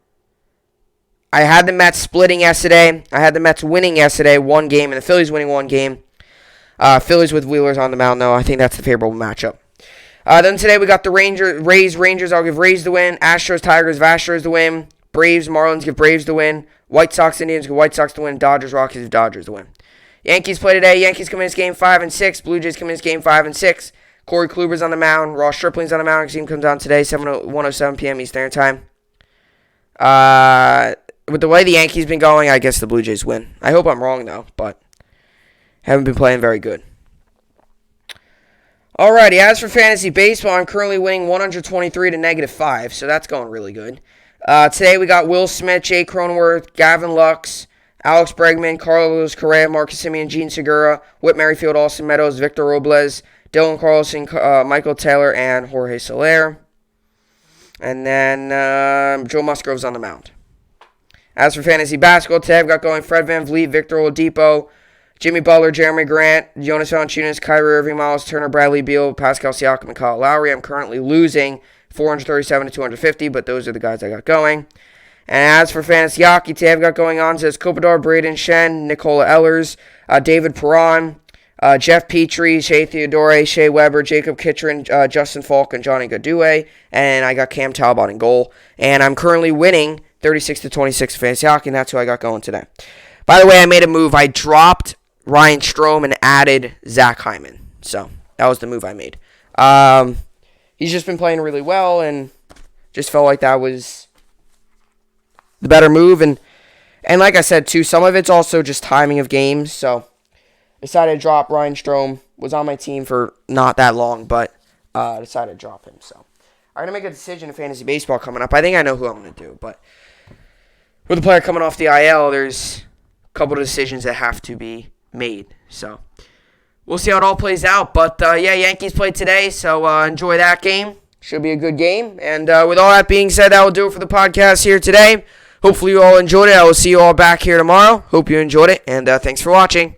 A: I had the Mets splitting yesterday. I had the Mets winning yesterday, one game, and the Phillies winning one game. Phillies with Wheeler's on the mound, though. I think that's the favorable matchup. Then today we got the Rays, Rangers. I'll give Rays the win. Astros, Tigers, Astros the win. Braves, Marlins, give Braves the win. White Sox, Indians, give White Sox the win. Dodgers, Rockies, give Dodgers the win. Yankees play today. Yankees come in this game 5-6. Blue Jays come in this game 5-6. Corey Kluber's on the mound. Ross Stripling's on the mound. His game comes on today, 1:07 p.m. Eastern Time. With the way the Yankees been going, I guess the Blue Jays win. I hope I'm wrong, though, but haven't been playing very good. Alrighty, as for fantasy baseball, I'm currently winning 123 to -5, so that's going really good. Today we got Will Smith, Jay Cronenworth, Gavin Lux, Alex Bregman, Carlos Correa, Marcus Simeon, Gene Segura, Whit Merrifield, Austin Meadows, Victor Robles, Dylan Carlson, Michael Taylor, and Jorge Soler. And then Joe Musgrove's on the mound. As for fantasy basketball, today I've got going Fred VanVleet, Victor Oladipo, Jimmy Butler, Jeremy Grant, Jonas Valanciunas, Kyrie Irving, Miles Turner, Bradley Beal, Pascal Siakam, and Kyle Lowry. I'm currently losing 437 to 250, but those are the guys I got going. And as for fantasy hockey, today I've got going on says Kopitar, Braden Shen, Nicola Ehlers, David Perron, Jeff Petrie, Shea Theodore, Shea Weber, Jacob Kitchen, Justin Falk, and Johnny Gadue. And I got Cam Talbot in goal. And I'm currently winning 36 to 26 fantasy hockey, and that's who I got going today. By the way, I made a move. I dropped Ryan Strome and added Zach Hyman. So that was the move I made. He's just been playing really well, and just felt like that was the better move. And like I said, too, some of it's also just timing of games. So I decided to drop Ryan Strome. Was on my team for not that long, but I decided to drop him. So I'm going to make a decision in fantasy baseball coming up. I think I know who I'm going to do. But with the player coming off the IL, there's a couple of decisions that have to be made. So we'll see how it all plays out. But, Yankees played today, so enjoy that game. Should be a good game. And with all that being said, that will do it for the podcast here today. Hopefully you all enjoyed it. I will see you all back here tomorrow. Hope you enjoyed it, and thanks for watching.